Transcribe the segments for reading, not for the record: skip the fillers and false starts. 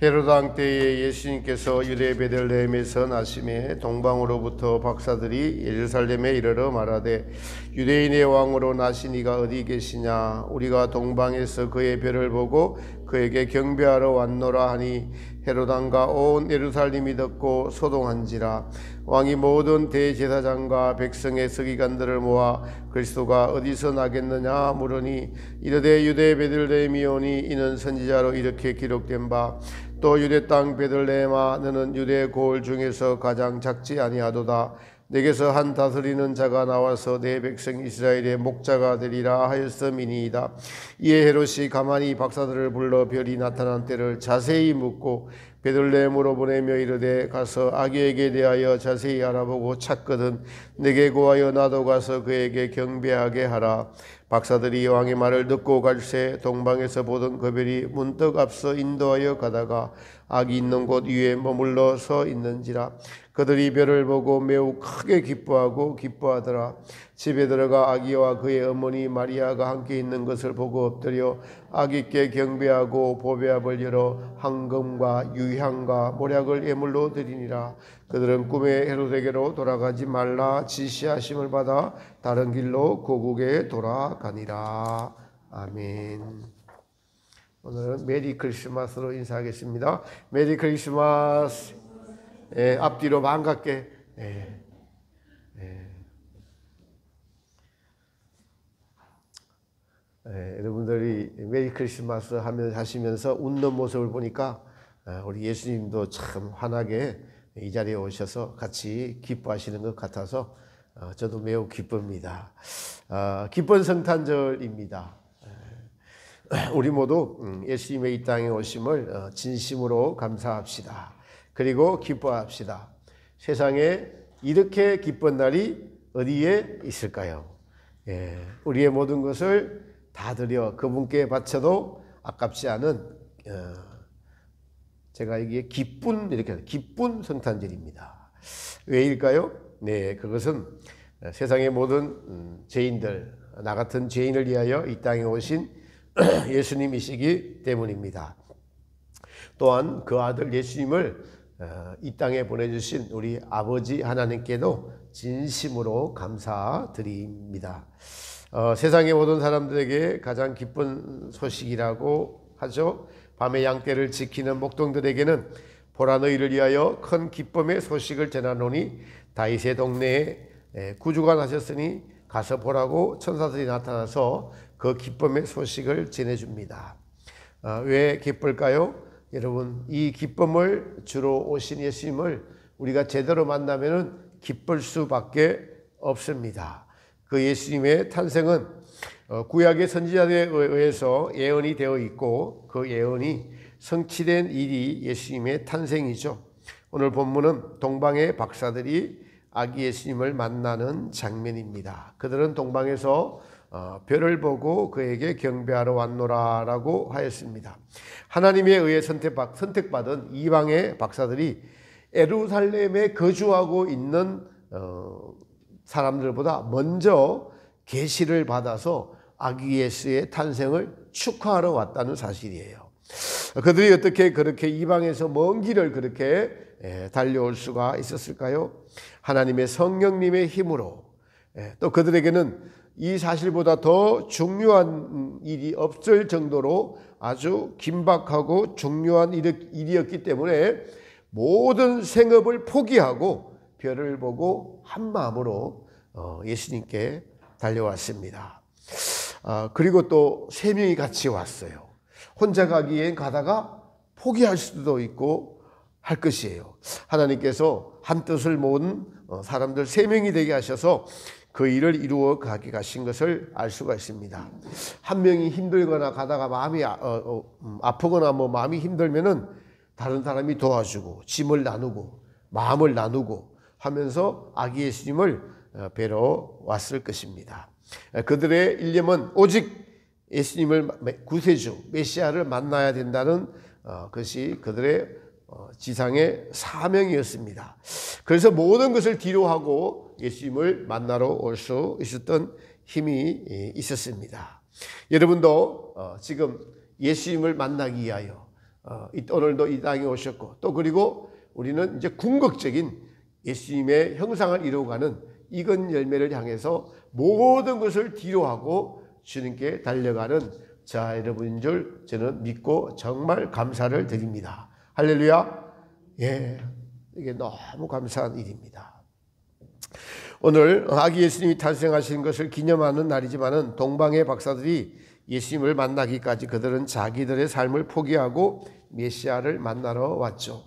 헤로드 왕 때에 예수님께서 유대 베들레헴에서 나심에 동방으로부터 박사들이 예루살렘에 이르러 말하되 유대인의 왕으로 나신 이가 어디 계시냐? 우리가 동방에서 그의 별을 보고 그에게 경배하러 왔노라 하니 헤로드 왕과 온 예루살렘이 듣고 소동한지라. 왕이 모든 대제사장과 백성의 서기관들을 모아 그리스도가 어디서 나겠느냐 물으니 이르되 유대 베들레헴이오니 이는 선지자로 이렇게 기록된 바 또 유대 땅 베들레헴아 너는 유대 고을 중에서 가장 작지 아니하도다. 내게서 한 다스리는 자가 나와서 내 백성 이스라엘의 목자가 되리라 하였음이니이다. 이에 헤롯이 가만히 박사들을 불러 별이 나타난 때를 자세히 묻고 베들레헴으로 보내며 이르되 가서 아기에게 대하여 자세히 알아보고 찾거든 내게 구하여 나도 가서 그에게 경배하게 하라. 박사들이 왕의 말을 듣고 갈새 동방에서 보던 그 별이 문득 앞서 인도하여 가다가 아기 있는 곳 위에 머물러 서 있는지라. 그들이 별을 보고 매우 크게 기뻐하더라. 집에 들어가 아기와 그의 어머니 마리아가 함께 있는 것을 보고 엎드려 아기께 경배하고 보배압을 열어 황금과 유향과 모략을 예물로 드리니라. 그들은 꿈에 헤롯에게로 돌아가지 말라 지시하심을 받아 다른 길로 고국에 돌아가니라. 아멘. 오늘은 메리 크리스마스로 인사하겠습니다. 메리 크리스마스. 앞뒤로 반갑게. 여러분들이 메리 크리스마스 하시면서 웃는 모습을 보니까 우리 예수님도 참 환하게 이 자리에 오셔서 같이 기뻐하시는 것 같아서 저도 매우 기쁩니다. 기쁜 성탄절입니다. 우리 모두 예수님의 이 땅에 오심을 진심으로 감사합시다. 그리고 기뻐합시다. 세상에 이렇게 기쁜 날이 어디에 있을까요? 우리의 모든 것을 다 드려 그분께 바쳐도 아깝지 않은 제가 이게 기쁜 성탄절입니다. 왜일까요? 네, 그것은 세상의 모든 죄인들, 나 같은 죄인을 위하여 이 땅에 오신 예수님이시기 때문입니다. 또한 그 아들 예수님을 이 땅에 보내주신 우리 아버지 하나님께도 진심으로 감사드립니다. 세상의 모든 사람들에게 가장 기쁜 소식이라고 하죠. 밤의 양떼를 지키는 목동들에게는 보라 너희를 위하여 큰 기쁨의 소식을 전하노니 다윗의 동네에 구주가 나셨으니 가서 보라고 천사들이 나타나서 그 기쁨의 소식을 전해줍니다. 왜 기쁠까요? 여러분, 이 기쁨을 주로 오신 예수님을 우리가 제대로 만나면은 기쁠 수밖에 없습니다. 그 예수님의 탄생은 구약의 선지자들에 의해서 예언이 되어 있고 그 예언이 성취된 일이 예수님의 탄생이죠. 오늘 본문은 동방의 박사들이 아기 예수님을 만나는 장면입니다. 그들은 동방에서 별을 보고 그에게 경배하러 왔노라라고 하였습니다. 하나님에 의해 선택받은 이방의 박사들이 예루살렘에 거주하고 있는 사람들보다 먼저 계시를 받아서 아기 예수의 탄생을 축하하러 왔다는 사실이에요. 그들이 어떻게 그렇게 이방에서 먼 길을 그렇게 달려올 수가 있었을까요? 하나님의 성령님의 힘으로. 또 그들에게는 이 사실보다 더 중요한 일이 없을 정도로 아주 긴박하고 중요한 일이었기 때문에 모든 생업을 포기하고 별을 보고 한 마음으로 예수님께 달려왔습니다. 그리고 또 세 명이 같이 왔어요. 혼자 가기엔 가다가 포기할 수도 있고 할 것이에요. 하나님께서 한 뜻을 모은 사람들 세 명이 되게 하셔서 그 일을 이루어 가게 가신 것을 알 수가 있습니다. 한 명이 힘들거나 가다가 마음이 아프거나 마음이 힘들면은 다른 사람이 도와주고 짐을 나누고 마음을 나누고 하면서 아기 예수님을 뵈러 왔을 것입니다. 그들의 일념은 오직 예수님을 구세주 메시아를 만나야 된다는 것이 그들의 지상의 사명이었습니다. 그래서 모든 것을 뒤로하고 예수님을 만나러 올 수 있었던 힘이 있었습니다. 여러분도 지금 예수님을 만나기 위하여 오늘도 이 땅에 오셨고, 또 그리고 우리는 이제 궁극적인 예수님의 형상을 이루어가는 익은 열매를 향해서 모든 것을 뒤로하고 주님께 달려가는 자 여러분인 줄 저는 믿고 정말 감사를 드립니다. 할렐루야. 예, 이게 너무 감사한 일입니다. 오늘 아기 예수님이 탄생하신 것을 기념하는 날이지만은 동방의 박사들이 예수님을 만나기까지 그들은 자기들의 삶을 포기하고 메시아를 만나러 왔죠.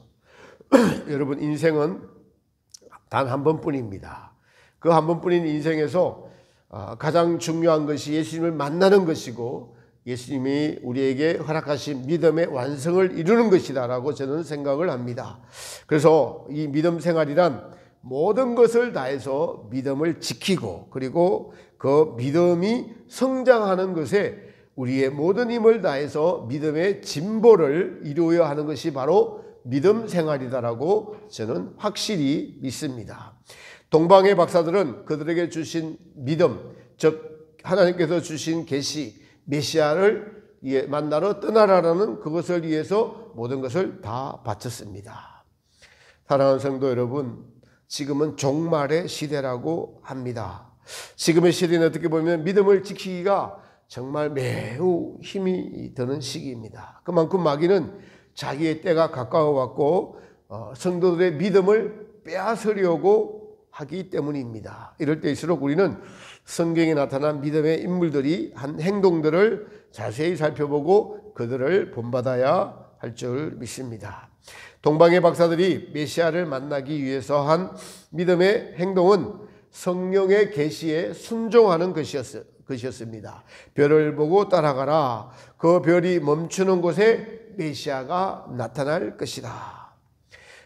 여러분, 인생은 단 한 번뿐입니다. 그 한 번뿐인 인생에서 가장 중요한 것이 예수님을 만나는 것이고 예수님이 우리에게 허락하신 믿음의 완성을 이루는 것이다라고 저는 생각을 합니다. 그래서 이 믿음 생활이란 모든 것을 다해서 믿음을 지키고 그리고 그 믿음이 성장하는 것에 우리의 모든 힘을 다해서 믿음의 진보를 이루어야 하는 것이 바로 믿음 생활이다라고 저는 확실히 믿습니다. 동방의 박사들은 그들에게 주신 믿음, 즉 하나님께서 주신 계시, 메시아를 만나러 떠나라라는 그것을 위해서 모든 것을 다 바쳤습니다. 사랑하는 성도 여러분, 지금은 종말의 시대라고 합니다. 지금의 시대는 어떻게 보면 믿음을 지키기가 정말 매우 힘이 드는 시기입니다. 그만큼 마귀는 자기의 때가 가까워 왔고 성도들의 믿음을 빼앗으려고 하기 때문입니다. 이럴 때일수록 우리는 성경에 나타난 믿음의 인물들이 한 행동들을 자세히 살펴보고 그들을 본받아야 할 줄 믿습니다. 동방의 박사들이 메시아를 만나기 위해서 한 믿음의 행동은 성령의 계시에 순종하는 것이었습니다. 별을 보고 따라가라. 그 별이 멈추는 곳에 메시아가 나타날 것이다.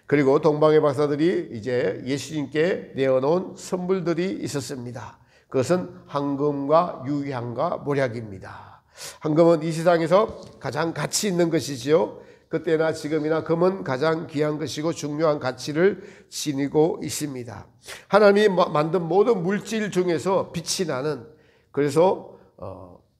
그리고 동방의 박사들이 이제 예수님께 내어놓은 선물들이 있었습니다. 그것은 황금과 유향과 모략입니다. 황금은 이 세상에서 가장 가치 있는 것이지요. 그때나 지금이나 금은 가장 귀한 것이고 중요한 가치를 지니고 있습니다. 하나님이 만든 모든 물질 중에서 빛이 나는, 그래서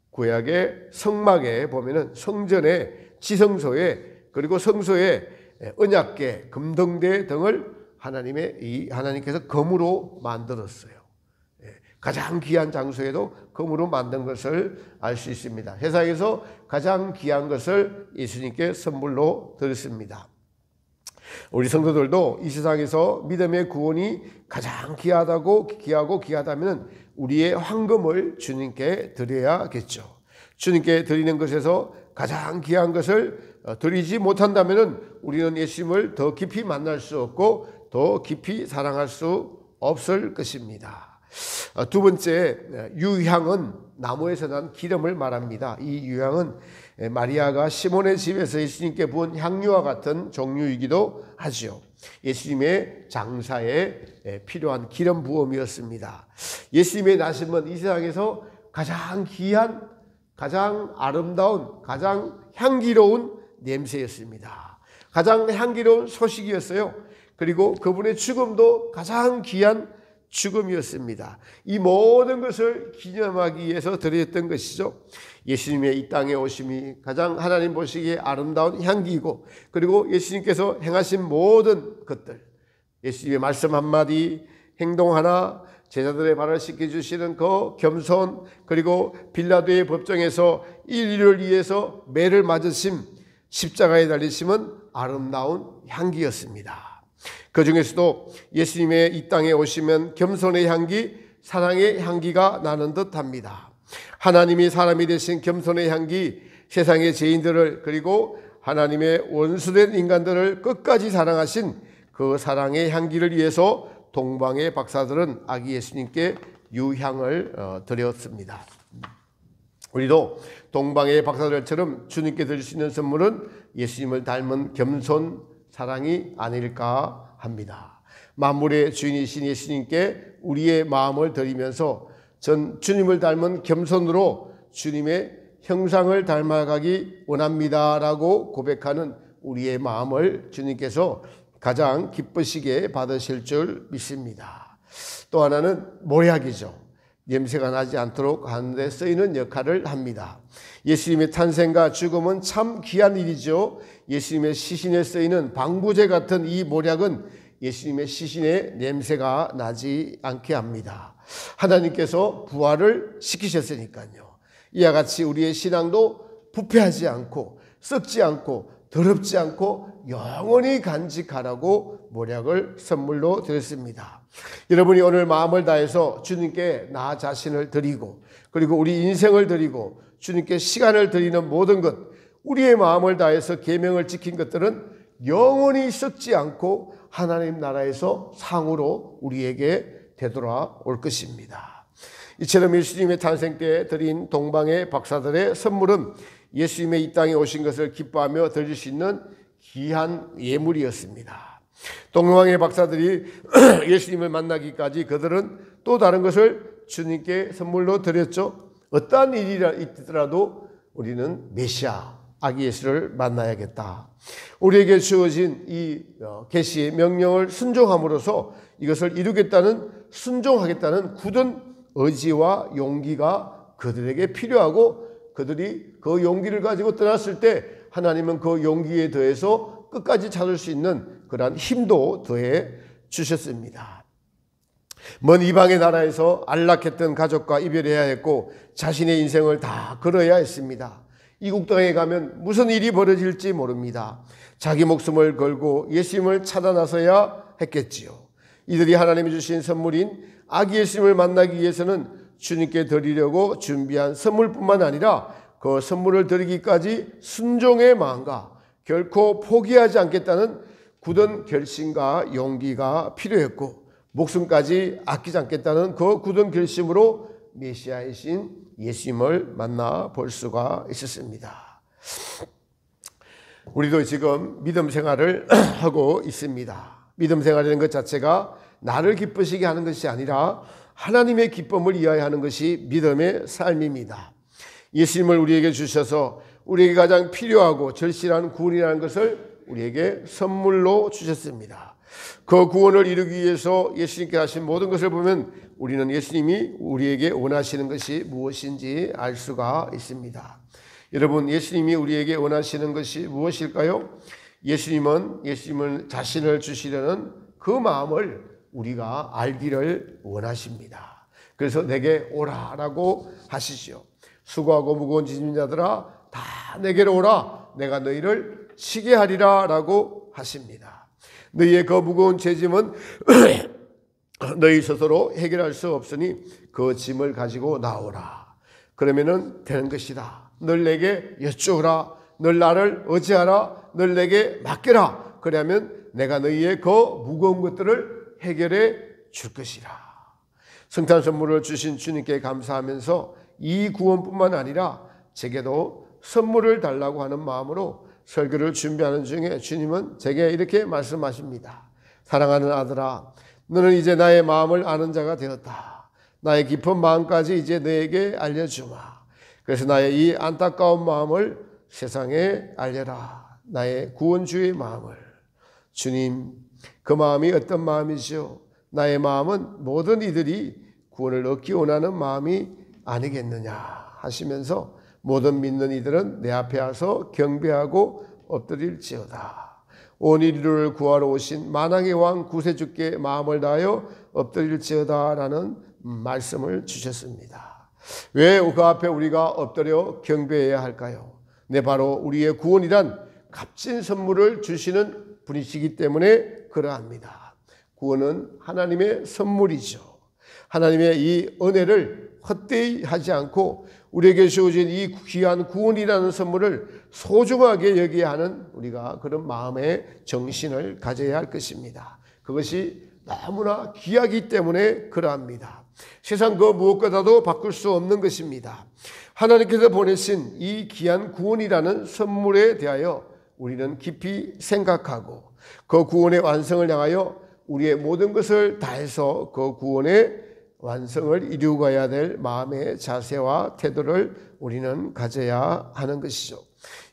구약의 성막에 보면은 성전에, 지성소에, 그리고 성소에 언약궤, 금등대 등을 하나님께서 금으로 만들었어요. 가장 귀한 장소에도 금으로 만든 것을 알 수 있습니다. 세상에서 가장 귀한 것을 예수님께 선물로 드렸습니다. 우리 성도들도 이 세상에서 믿음의 구원이 가장 귀하고 귀하다면 우리의 황금을 주님께 드려야겠죠. 주님께 드리는 것에서 가장 귀한 것을 드리지 못한다면 우리는 예수님을 더 깊이 만날 수 없고 더 깊이 사랑할 수 없을 것입니다. 두 번째, 유향은 나무에서 난 기름을 말합니다. 이 유향은 마리아가 시몬의 집에서 예수님께 부은 향유와 같은 종류이기도 하죠. 예수님의 장사에 필요한 기름 부음이었습니다. 예수님의 나심은 이 세상에서 가장 귀한, 가장 아름다운, 가장 향기로운 냄새였습니다. 가장 향기로운 소식이었어요. 그리고 그분의 죽음도 가장 귀한 죽음이었습니다. 이 모든 것을 기념하기 위해서 드렸던 것이죠. 예수님의 이 땅에 오심이 가장 하나님 보시기에 아름다운 향기이고, 그리고 예수님께서 행하신 모든 것들, 예수님의 말씀 한마디, 행동 하나, 제자들의 발을 씻겨주시는 그 겸손, 그리고 빌라도의 법정에서 인류를 위해서 매를 맞으심, 십자가에 달리심은 아름다운 향기였습니다. 그 중에서도 예수님의 이 땅에 오시면 겸손의 향기, 사랑의 향기가 나는 듯합니다. 하나님이 사람이 되신 겸손의 향기, 세상의 죄인들을, 그리고 하나님의 원수된 인간들을 끝까지 사랑하신 그 사랑의 향기를 위해서 동방의 박사들은 아기 예수님께 유향을 드렸습니다. 우리도 동방의 박사들처럼 주님께 드릴 수 있는 선물은 예수님을 닮은 겸손 사랑이 아닐까 합니다. 만물의 주인이신 예수님께 우리의 마음을 드리면서 전 주님을 닮은 겸손으로 주님의 형상을 닮아가기 원합니다라고 고백하는 우리의 마음을 주님께서 가장 기쁘시게 받으실 줄 믿습니다. 또 하나는 모략이죠. 냄새가 나지 않도록 하는 데 쓰이는 역할을 합니다. 예수님의 탄생과 죽음은 참 귀한 일이죠. 예수님의 시신에 쓰이는 방부제 같은 이 모략은 예수님의 시신에 냄새가 나지 않게 합니다. 하나님께서 부활을 시키셨으니까요. 이와 같이 우리의 신앙도 부패하지 않고 썩지 않고 더럽지 않고 영원히 간직하라고 모략을 선물로 드렸습니다. 여러분이 오늘 마음을 다해서 주님께 나 자신을 드리고 그리고 우리 인생을 드리고 주님께 시간을 드리는 모든 것, 우리의 마음을 다해서 계명을 지킨 것들은 영원히 썩지 않고 하나님 나라에서 상으로 우리에게 되돌아올 것입니다. 이처럼 예수님의 탄생 때 드린 동방의 박사들의 선물은 예수님의 이 땅에 오신 것을 기뻐하며 드릴 수 있는 귀한 예물이었습니다. 동방의 박사들이 예수님을 만나기까지 그들은 또 다른 것을 주님께 선물로 드렸죠. 어떠한 일이 있더라도 우리는 메시아 아기 예수를 만나야겠다. 우리에게 주어진 이 계시의 명령을 순종함으로써 이것을 이루겠다는 순종하겠다는 굳은 의지와 용기가 그들에게 필요하고 그들이 그 용기를 가지고 떠났을 때 하나님은 그 용기에 더해서 끝까지 찾을 수 있는 그러한 힘도 더해 주셨습니다. 먼 이방의 나라에서 안락했던 가족과 이별해야 했고 자신의 인생을 다 걸어야 했습니다. 이국 땅에 가면 무슨 일이 벌어질지 모릅니다. 자기 목숨을 걸고 예수님을 찾아 나서야 했겠지요. 이들이 하나님이 주신 선물인 아기 예수님을 만나기 위해서는 주님께 드리려고 준비한 선물뿐만 아니라 그 선물을 드리기까지 순종의 마음과 결코 포기하지 않겠다는 굳은 결심과 용기가 필요했고 목숨까지 아끼지 않겠다는 그 굳은 결심으로 메시아이신 예수님을 만나 볼 수가 있었습니다. 우리도 지금 믿음 생활을 하고 있습니다. 믿음 생활이라는 것 자체가 나를 기쁘시게 하는 것이 아니라 하나님의 기쁨을 이해하는 것이 믿음의 삶입니다. 예수님을 우리에게 주셔서 우리에게 가장 필요하고 절실한 구원이라는 것을 우리에게 선물로 주셨습니다. 그 구원을 이루기 위해서 예수님께 하신 모든 것을 보면 우리는 예수님이 우리에게 원하시는 것이 무엇인지 알 수가 있습니다. 여러분, 예수님이 우리에게 원하시는 것이 무엇일까요? 예수님은 예수님을 자신을 주시려는 그 마음을 우리가 알기를 원하십니다. 그래서 내게 오라라고 하시죠. 수고하고 무거운 짐진 자들아 다 내게로 오라, 내가 너희를 쉬게 하리라 라고 하십니다. 너희의 그 무거운 죄짐은 너희 스스로 해결할 수 없으니 그 짐을 가지고 나오라. 그러면은 되는 것이다. 널 내게 여쭈어라. 널 나를 의지하라. 널 내게 맡겨라. 그러면 내가 너희의 그 무거운 것들을 해결해 줄 것이라. 성탄 선물을 주신 주님께 감사하면서 이 구원뿐만 아니라 제게도 선물을 달라고 하는 마음으로 설교를 준비하는 중에 주님은 제게 이렇게 말씀하십니다. 사랑하는 아들아, 너는 이제 나의 마음을 아는 자가 되었다. 나의 깊은 마음까지 이제 너에게 알려주마. 그래서 나의 이 안타까운 마음을 세상에 알려라. 나의 구원주의 마음을. 주님, 그 마음이 어떤 마음이죠? 나의 마음은 모든 이들이 구원을 얻기 원하는 마음이 아니겠느냐 하시면서 모든 믿는 이들은 내 앞에 와서 경배하고 엎드릴지어다. 온 인류를 구하러 오신 만왕의 왕 구세주께 마음을 다하여 엎드릴지어다 라는 말씀을 주셨습니다. 왜 그 앞에 우리가 엎드려 경배해야 할까요? 네, 바로 우리의 구원이란 값진 선물을 주시는 분이시기 때문에 그러합니다. 구원은 하나님의 선물이죠. 하나님의 이 은혜를 헛되이 하지 않고 우리에게 주어진 이 귀한 구원이라는 선물을 소중하게 여기야 하는 우리가 그런 마음의 정신을 가져야 할 것입니다. 그것이 너무나 귀하기 때문에 그러합니다. 세상 그 무엇보다도 바꿀 수 없는 것입니다. 하나님께서 보내신 이 귀한 구원이라는 선물에 대하여 우리는 깊이 생각하고 그 구원의 완성을 향하여 우리의 모든 것을 다해서 그 구원의 완성을 이루어가야 될 마음의 자세와 태도를 우리는 가져야 하는 것이죠.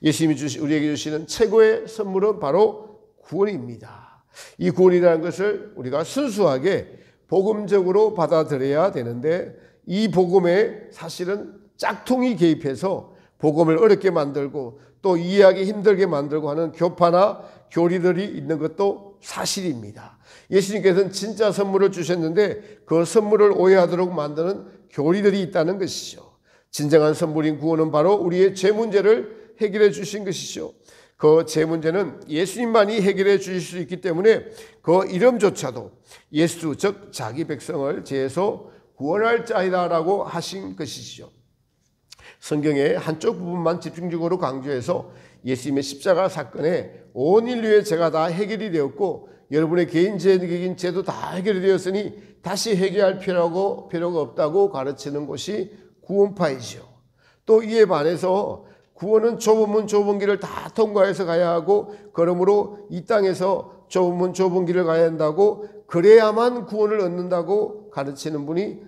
예수님이 우리에게 주시는 최고의 선물은 바로 구원입니다. 이 구원이라는 것을 우리가 순수하게 복음적으로 받아들여야 되는데 이 복음에 사실은 짝퉁이 개입해서 복음을 어렵게 만들고 또 이해하기 힘들게 만들고 하는 교파나 교리들이 있는 것도 사실입니다. 예수님께서는 진짜 선물을 주셨는데 그 선물을 오해하도록 만드는 교리들이 있다는 것이죠. 진정한 선물인 구원은 바로 우리의 죄 문제를 해결해 주신 것이죠. 그 죄 문제는 예수님만이 해결해 주실 수 있기 때문에 그 이름조차도 예수 즉 자기 백성을 죄에서 구원할 자이다라고 하신 것이죠. 성경의 한쪽 부분만 집중적으로 강조해서 예수님의 십자가 사건에 온 인류의 죄가 다 해결이 되었고 여러분의 개인적인 죄도 다 해결이 되었으니 다시 해결할 필요가 없다고 가르치는 것이 구원파이죠. 또 이에 반해서 구원은 좁은 문 좁은 길을 다 통과해서 가야 하고 그러므로 이 땅에서 좁은 문 좁은 길을 가야 한다고 그래야만 구원을 얻는다고 가르치는 분이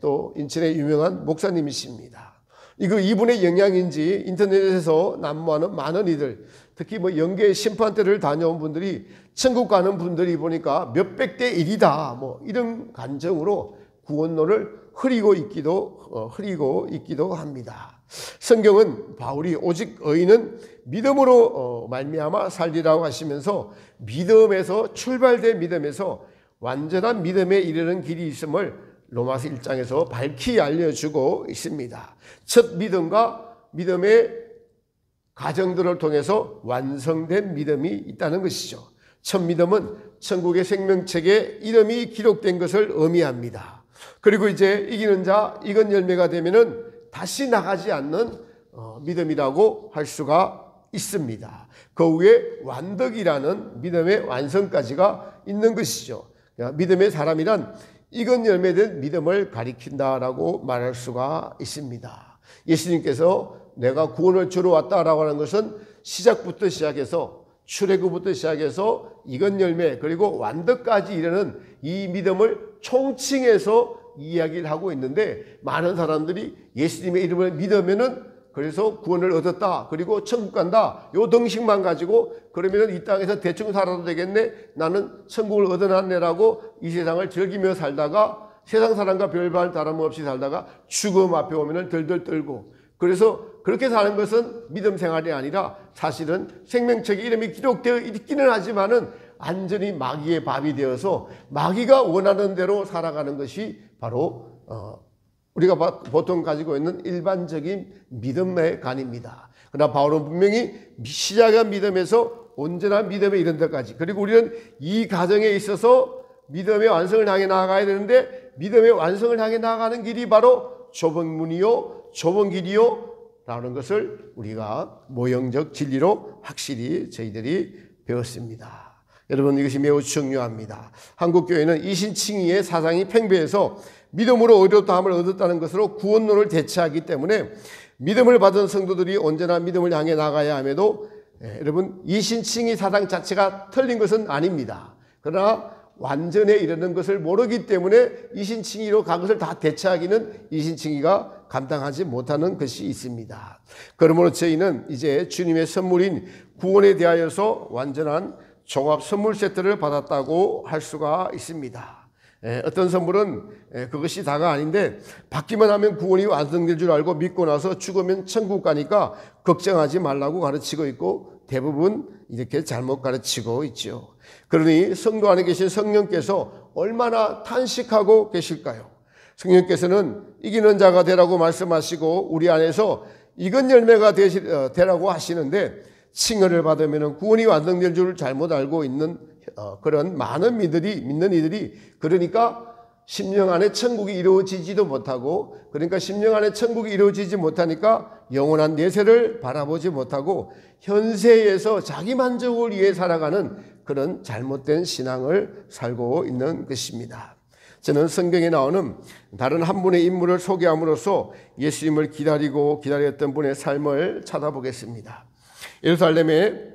또 인천의 유명한 목사님이십니다. 이분의 영향인지 인터넷에서 난무하는 많은 이들, 특히 영계 심판대를 다녀온 분들이 천국 가는 분들이 보니까 몇백 대 1이다 이런 간정으로 구원론을 흐리고 있기도 합니다. 성경은 바울이 오직 의인은 믿음으로 말미암아 살리라고 하시면서 믿음에서 출발된 믿음에서 완전한 믿음에 이르는 길이 있음을 로마서 1장에서 밝히 알려주고 있습니다. 첫 믿음과 믿음의 과정들을 통해서 완성된 믿음이 있다는 것이죠. 첫 믿음은 천국의 생명책에 이름이 기록된 것을 의미합니다. 그리고 이제 이기는 자, 익은 열매가 되면은 다시 나가지 않는 믿음이라고 할 수가 있습니다. 그 위에 완덕이라는 믿음의 완성까지가 있는 것이죠. 믿음의 사람이란 익은 열매된 믿음을 가리킨다라고 말할 수가 있습니다. 예수님께서 내가 구원을 주러 왔다라고 하는 것은 시작부터 시작해서 출애굽부터 시작해서 익은 열매 그리고 완덕까지 이르는 이 믿음을 총칭해서 이야기를 하고 있는데 많은 사람들이 예수님의 이름을 믿으면은 그래서 구원을 얻었다 그리고 천국 간다 요 등식만 가지고 그러면은 이 땅에서 대충 살아도 되겠네 나는 천국을 얻어놨네라고 이 세상을 즐기며 살다가 세상 사람과 별반 다름없이 살다가 죽음 앞에 오면은 덜덜 떨고 그래서 그렇게 사는 것은 믿음 생활이 아니라 사실은 생명책에 이름이 기록되어 있기는 하지만은 완전히 마귀의 밥이 되어서 마귀가 원하는 대로 살아가는 것이 바로 우리가 보통 가지고 있는 일반적인 믿음의 간입니다. 그러나 바울은 분명히 시작한 믿음에서 온전한 믿음에 이른 데까지 그리고 우리는 이 과정에 있어서 믿음의 완성을 향해 나아가야 되는데 믿음의 완성을 향해 나아가는 길이 바로 좁은 문이요 좁은 길이요 라는 것을 우리가 모형적 진리로 확실히 저희들이 배웠습니다. 여러분 이것이 매우 중요합니다. 한국교회는 이신칭의의 사상이 팽배해서 믿음으로 의롭다함을 얻었다는 것으로 구원론을 대체하기 때문에 믿음을 받은 성도들이 언제나 믿음을 향해 나가야 함에도 여러분 이신칭의 사상 자체가 틀린 것은 아닙니다. 그러나 완전에 이르는 것을 모르기 때문에 이신칭의로 그것을 다 대체하기는 이신칭의가 감당하지 못하는 것이 있습니다. 그러므로 저희는 이제 주님의 선물인 구원에 대하여서 완전한 종합 선물 세트를 받았다고 할 수가 있습니다. 어떤 선물은 그것이 다가 아닌데 받기만 하면 구원이 완성될 줄 알고 믿고 나서 죽으면 천국 가니까 걱정하지 말라고 가르치고 있고 대부분 이렇게 잘못 가르치고 있죠. 그러니 성도 안에 계신 성령께서 얼마나 탄식하고 계실까요? 성령께서는 이기는 자가 되라고 말씀하시고 우리 안에서 익은 열매가 되라고 하시는데 칭언을 받으면 구원이 완성될 줄 잘못 알고 있는 그런 많은 믿는 이들이 그러니까 심령 안에 천국이 이루어지지도 못하고 그러니까 심령 안에 천국이 이루어지지 못하니까 영원한 내세를 바라보지 못하고 현세에서 자기 만족을 위해 살아가는 그런 잘못된 신앙을 살고 있는 것입니다. 저는 성경에 나오는 다른 한 분의 인물을 소개함으로써 예수님을 기다렸던 분의 삶을 찾아보겠습니다. 예루살렘에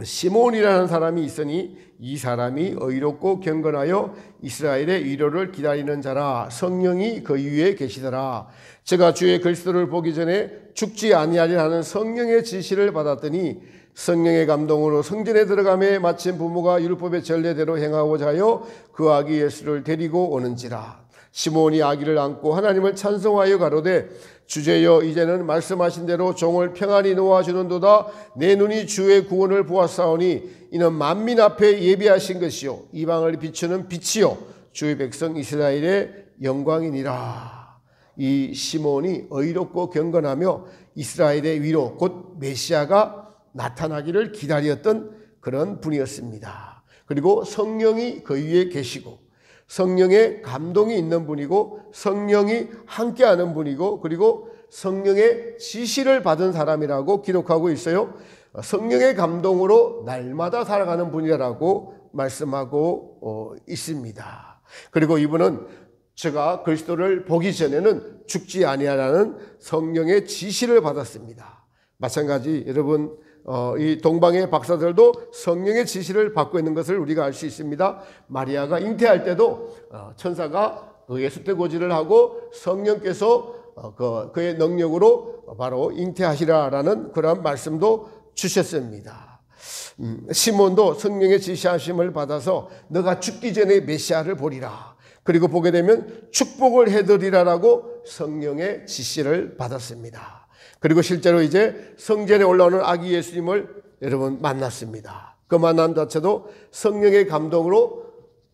시몬이라는 사람이 있으니 이 사람이 의롭고 경건하여 이스라엘의 위로를 기다리는 자라 성령이 그 위에 계시더라. 제가 주의 그리스도를 보기 전에 죽지 아니하리라 하는 성령의 지시를 받았더니 성령의 감동으로 성전에 들어가매 마침 부모가 율법의 전례대로 행하고자 하여 그 아기 예수를 데리고 오는지라. 시몬이 아기를 안고 하나님을 찬송하여 가로되 주제여 이제는 말씀하신 대로 종을 평안히 놓아주는도다. 내 눈이 주의 구원을 보았사오니 이는 만민 앞에 예비하신 것이요 이방을 비추는 빛이요 주의 백성 이스라엘의 영광이니라. 이 시몬이 의롭고 경건하며 이스라엘의 위로 곧 메시아가 나타나기를 기다렸던 그런 분이었습니다. 그리고 성령이 그 위에 계시고 성령의 감동이 있는 분이고 성령이 함께하는 분이고 그리고 성령의 지시를 받은 사람이라고 기록하고 있어요. 성령의 감동으로 날마다 살아가는 분이라고 말씀하고 있습니다. 그리고 이분은 제가 그리스도를 보기 전에는 죽지 아니하라는 성령의 지시를 받았습니다. 마찬가지 여러분 이 동방의 박사들도 성령의 지시를 받고 있는 것을 우리가 알 수 있습니다. 마리아가 잉태할 때도 천사가 그의 수태고지를 하고 성령께서 그의 능력으로 바로 잉태하시라라는 그런 말씀도 주셨습니다. 시몬도 성령의 지시하심을 받아서 너가 죽기 전에 메시아를 보리라. 그리고 보게 되면 축복을 해드리라라고 성령의 지시를 받았습니다. 그리고 실제로 이제 성전에 올라오는 아기 예수님을 여러분 만났습니다. 그 만남 자체도 성령의 감동으로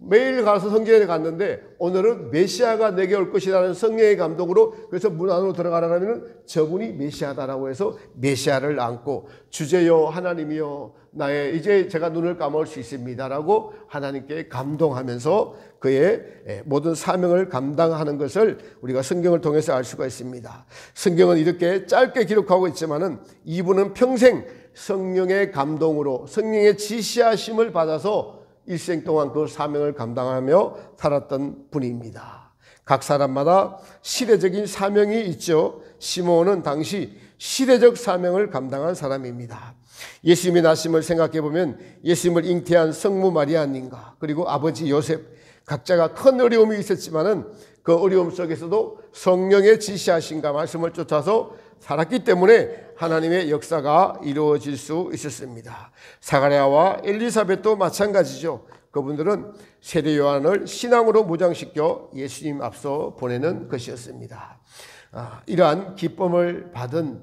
매일 가서 성전에 갔는데 오늘은 메시아가 내게 올 것이라는 성령의 감동으로 그래서 문 안으로 들어가라면 저분이 메시아다라고 해서 메시아를 안고 주제여 하나님이여 나의 이제 제가 눈을 감을 수 있습니다라고 하나님께 감동하면서 그의 모든 사명을 감당하는 것을 우리가 성경을 통해서 알 수가 있습니다. 성경은 이렇게 짧게 기록하고 있지만은 이분은 평생 성령의 감동으로 성령의 지시하심을 받아서 일생 동안 그 사명을 감당하며 살았던 분입니다. 각 사람마다 시대적인 사명이 있죠. 시몬은 당시 시대적 사명을 감당한 사람입니다. 예수님의 나심을 생각해 보면 예수님을 잉태한 성모 마리아님과 그리고 아버지 요셉 각자가 큰 어려움이 있었지만은 그 어려움 속에서도 성령의 지시하신가 말씀을 쫓아서 살았기 때문에 하나님의 역사가 이루어질 수 있었습니다. 사가랴와 엘리사벳도 마찬가지죠. 그분들은 세례 요한을 신앙으로 무장시켜 예수님 앞서 보내는 것이었습니다. 이러한 기쁨을 받은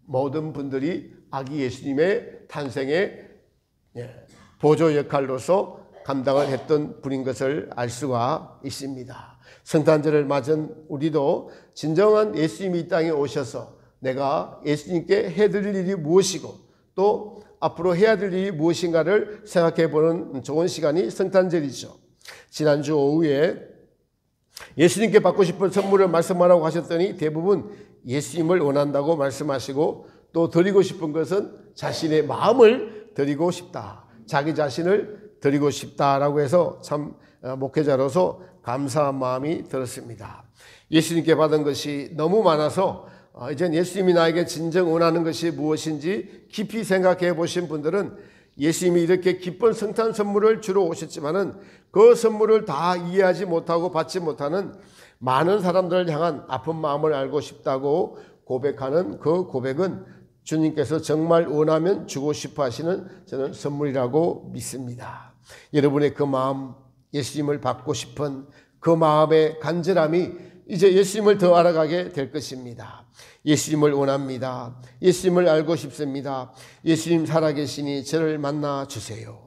모든 분들이 아기 예수님의 탄생의 보조 역할로서 감당을 했던 분인 것을 알 수가 있습니다. 성탄절을 맞은 우리도 진정한 예수님이 이 땅에 오셔서 내가 예수님께 해드릴 일이 무엇이고 또 앞으로 해야 될 일이 무엇인가를 생각해 보는 좋은 시간이 성탄절이죠. 지난주 오후에 예수님께 받고 싶은 선물을 말씀하라고 하셨더니 대부분 예수님을 원한다고 말씀하시고 또 드리고 싶은 것은 자신의 마음을 드리고 싶다. 자기 자신을 드리고 싶다라고 해서 참 목회자로서 감사한 마음이 들었습니다. 예수님께 받은 것이 너무 많아서 이젠 예수님이 나에게 진정 원하는 것이 무엇인지 깊이 생각해 보신 분들은 예수님이 이렇게 기쁜 성탄 선물을 주러 오셨지만은 그 선물을 다 이해하지 못하고 받지 못하는 많은 사람들을 향한 아픈 마음을 알고 싶다고 고백하는 그 고백은 주님께서 정말 원하면 주고 싶어 하시는 저는 선물이라고 믿습니다. 여러분의 그 마음, 예수님을 받고 싶은 그 마음의 간절함이 이제 예수님을 더 알아가게 될 것입니다. 예수님을 원합니다. 예수님을 알고 싶습니다. 예수님 살아계시니 저를 만나 주세요.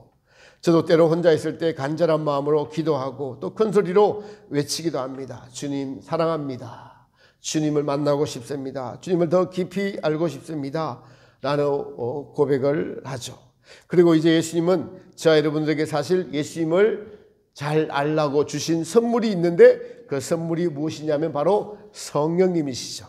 저도 때로 혼자 있을 때 간절한 마음으로 기도하고 또 큰 소리로 외치기도 합니다. 주님 사랑합니다. 주님을 만나고 싶습니다. 주님을 더 깊이 알고 싶습니다. 라는 고백을 하죠. 그리고 이제 예수님은 저와 여러분들에게 사실 예수님을 잘 알라고 주신 선물이 있는데 그 선물이 무엇이냐면 바로 성령님이시죠.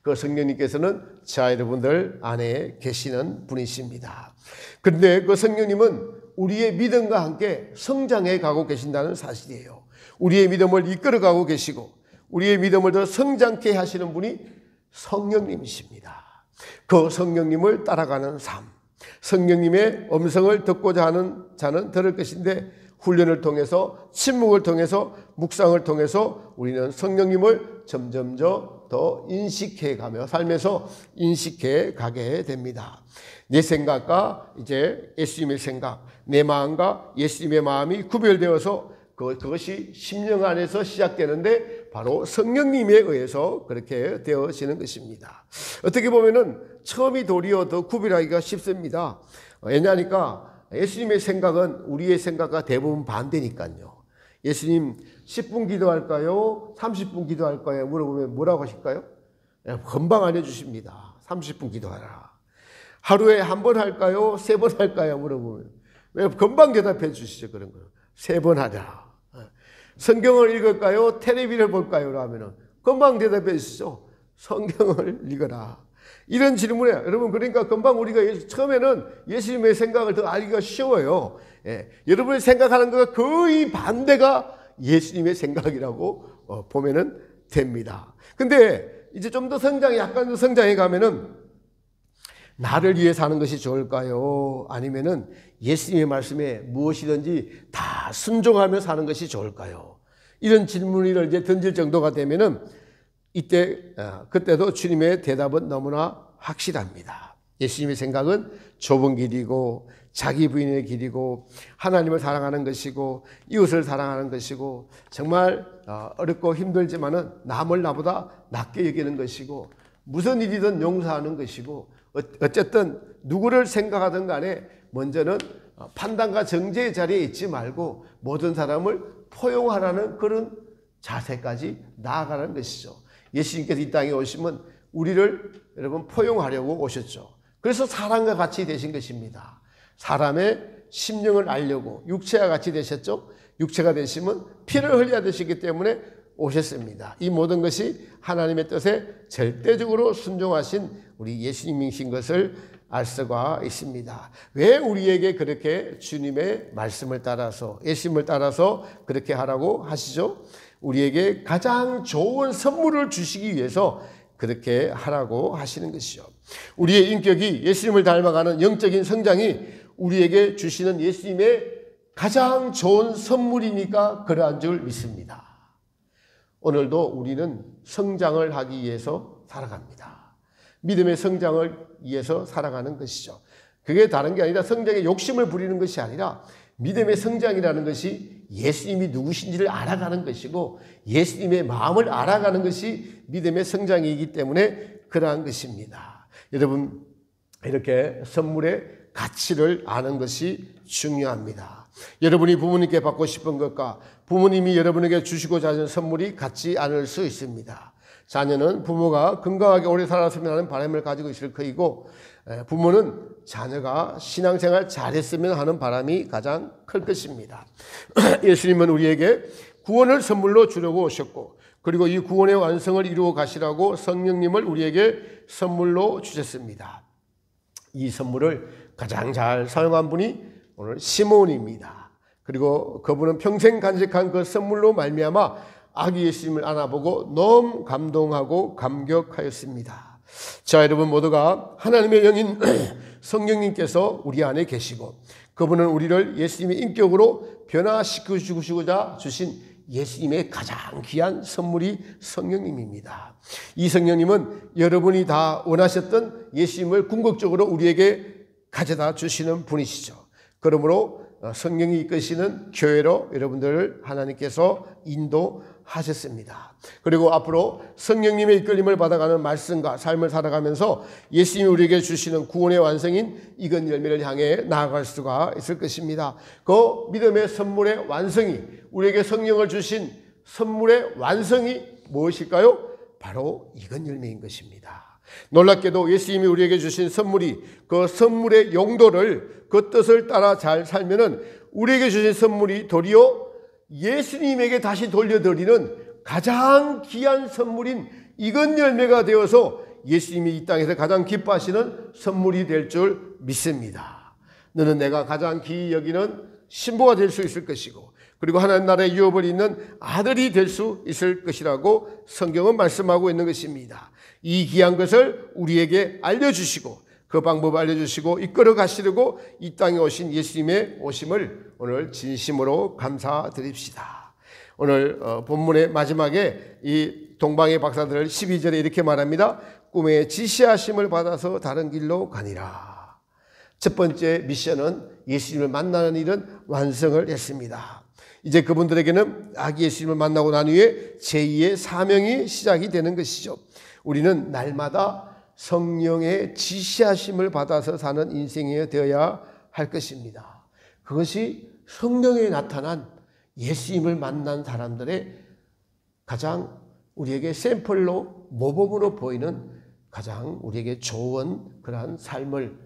그 성령님께서는 저와 여러분들 안에 계시는 분이십니다. 그런데 그 성령님은 우리의 믿음과 함께 성장해 가고 계신다는 사실이에요. 우리의 믿음을 이끌어가고 계시고 우리의 믿음을 더 성장케 하시는 분이 성령님이십니다. 그 성령님을 따라가는 삶, 성령님의 음성을 듣고자 하는 자는 들을 것인데 훈련을 통해서 침묵을 통해서 묵상을 통해서 우리는 성령님을 점점 더 인식해 가며 삶에서 인식해 가게 됩니다. 내 생각과 이제 예수님의 생각, 내 마음과 예수님의 마음이 구별되어서 그것이 심령 안에서 시작되는데 바로 성령님에 의해서 그렇게 되어지는 것입니다. 어떻게 보면은 처음이 도리어 더 구별하기가 쉽습니다. 왜냐하니까 예수님의 생각은 우리의 생각과 대부분 반대니까요. 예수님 10분 기도할까요? 30분 기도할까요? 물어보면 뭐라고 하실까요? 금방 알려주십니다. 30분 기도하라. 하루에 한 번 할까요? 3번 할까요? 물어보면 왜 금방 대답해 주시죠. 그런 거 3번 하자. 성경을 읽을까요? 텔레비를 볼까요? 라면은 금방 대답해 주시죠. 성경을 읽어라. 이런 질문에 여러분 그러니까 금방 우리가 처음에는 예수님의 생각을 더 알기가 쉬워요. 여러분이 생각하는 것과 거의 반대가 예수님의 생각이라고 보면은 됩니다. 근데 이제 좀 더 약간 더 성장해 가면은 나를 위해 사는 것이 좋을까요? 아니면은 예수님의 말씀에 무엇이든지 다 순종하며 사는 것이 좋을까요? 이런 질문을 이제 던질 정도가 되면은 그때도 주님의 대답은 너무나 확실합니다. 예수님의 생각은 좁은 길이고 자기 부인의 길이고 하나님을 사랑하는 것이고 이웃을 사랑하는 것이고 정말 어렵고 힘들지만은 남을 나보다 낮게 여기는 것이고 무슨 일이든 용서하는 것이고 어쨌든 누구를 생각하든 간에 먼저는 판단과 정죄의 자리에 있지 말고 모든 사람을 포용하라는 그런 자세까지 나아가는 것이죠. 예수님께서 이 땅에 오시면 우리를 여러분 포용하려고 오셨죠. 그래서 사람과 같이 되신 것입니다. 사람의 심령을 알려고 육체와 같이 되셨죠. 육체가 되시면 피를 흘려야 되시기 때문에 오셨습니다. 이 모든 것이 하나님의 뜻에 절대적으로 순종하신 우리 예수님이신 것을 알 수가 있습니다. 왜 우리에게 그렇게 주님의 말씀을 따라서 예수님을 따라서 그렇게 하라고 하시죠? 우리에게 가장 좋은 선물을 주시기 위해서 그렇게 하라고 하시는 것이죠. 우리의 인격이 예수님을 닮아가는 영적인 성장이 우리에게 주시는 예수님의 가장 좋은 선물이니까 그러한 줄 믿습니다. 오늘도 우리는 성장을 하기 위해서 살아갑니다. 믿음의 성장을 위해서 살아가는 것이죠. 그게 다른 게 아니라 성장에 욕심을 부리는 것이 아니라 믿음의 성장이라는 것이 예수님이 누구신지를 알아가는 것이고 예수님의 마음을 알아가는 것이 믿음의 성장이기 때문에 그러한 것입니다. 여러분 이렇게 선물의 가치를 아는 것이 중요합니다. 여러분이 부모님께 받고 싶은 것과 부모님이 여러분에게 주시고자 하는 선물이 같지 않을 수 있습니다. 자녀는 부모가 건강하게 오래 살았으면 하는 바람을 가지고 있을 터이고 부모는 자녀가 신앙생활 잘했으면 하는 바람이 가장 클 것입니다. 예수님은 우리에게 구원을 선물로 주려고 오셨고 그리고 이 구원의 완성을 이루어 가시라고 성령님을 우리에게 선물로 주셨습니다. 이 선물을 가장 잘 사용한 분이 오늘 시몬입니다. 그리고 그분은 평생 간직한 그 선물로 말미암아 아기 예수님을 안아보고 너무 감동하고 감격하였습니다. 자, 여러분 모두가 하나님의 영인 성령님께서 우리 안에 계시고 그분은 우리를 예수님의 인격으로 변화시키시고자 주신 예수님의 가장 귀한 선물이 성령님입니다. 이 성령님은 여러분이 다 원하셨던 예수님을 궁극적으로 우리에게 가져다 주시는 분이시죠. 그러므로 성령이 이끄시는 교회로 여러분들을 하나님께서 인도하셨습니다. 그리고 앞으로 성령님의 이끌림을 받아가는 말씀과 삶을 살아가면서 예수님이 우리에게 주시는 구원의 완성인 익은 열매를 향해 나아갈 수가 있을 것입니다. 그 믿음의 선물의 완성이 우리에게 성령을 주신 선물의 완성이 무엇일까요? 바로 익은 열매인 것입니다. 놀랍게도 예수님이 우리에게 주신 선물이 그 선물의 용도를 그 뜻을 따라 잘 살면은 우리에게 주신 선물이 도리어 예수님에게 다시 돌려드리는 가장 귀한 선물인 익은 열매가 되어서 예수님이 이 땅에서 가장 기뻐하시는 선물이 될 줄 믿습니다. 너는 내가 가장 귀히 여기는 신부가 될 수 있을 것이고 그리고 하나님 나라의 유업을 잇는 아들이 될 수 있을 것이라고 성경은 말씀하고 있는 것입니다. 이 귀한 것을 우리에게 알려주시고 그 방법을 알려주시고 이끌어 가시려고 이 땅에 오신 예수님의 오심을 오늘 진심으로 감사드립시다. 오늘 본문의 마지막에 이 동방의 박사들을 12절에 이렇게 말합니다. 꿈에 지시하심을 받아서 다른 길로 가니라. 첫 번째 미션은 예수님을 만나는 일은 완성을 했습니다. 이제 그분들에게는 아기 예수님을 만나고 난 후에 제2의 사명이 시작이 되는 것이죠. 우리는 날마다 성령의 지시하심을 받아서 사는 인생이 되어야 할 것입니다. 그것이 성령에 나타난 예수님을 만난 사람들의 가장 우리에게 샘플로 모범으로 보이는 가장 우리에게 좋은 그러한 삶을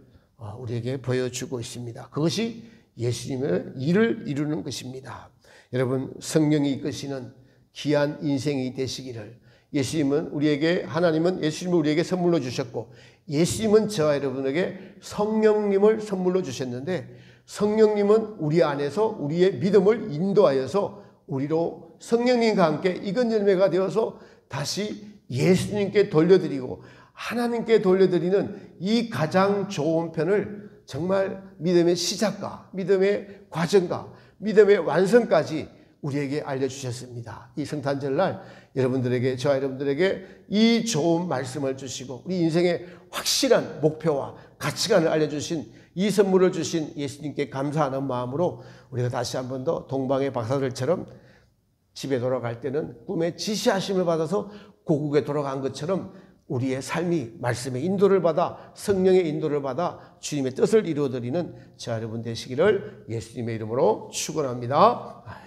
우리에게 보여주고 있습니다. 그것이 예수님의 일을 이루는 것입니다. 여러분, 성령이 이끄시는 귀한 인생이 되시기를. 예수님은 하나님은 예수님을 우리에게 선물로 주셨고, 예수님은 저와 여러분에게 성령님을 선물로 주셨는데, 성령님은 우리 안에서 우리의 믿음을 인도하여서 우리로 성령님과 함께 익은 열매가 되어서 다시 예수님께 돌려드리고 하나님께 돌려드리는 이 가장 좋은 편을 정말 믿음의 시작과 믿음의 과정과 믿음의 완성까지 우리에게 알려주셨습니다. 이 성탄절날 여러분들에게, 저와 여러분들에게 이 좋은 말씀을 주시고 우리 인생의 확실한 목표와 가치관을 알려주신 이 선물을 주신 예수님께 감사하는 마음으로 우리가 다시 한 번 더 동방의 박사들처럼 집에 돌아갈 때는 꿈에 지시하심을 받아서 고국에 돌아간 것처럼 우리의 삶이 말씀의 인도를 받아 성령의 인도를 받아 주님의 뜻을 이루어드리는 저와 여러분 되시기를 예수님의 이름으로 축원합니다.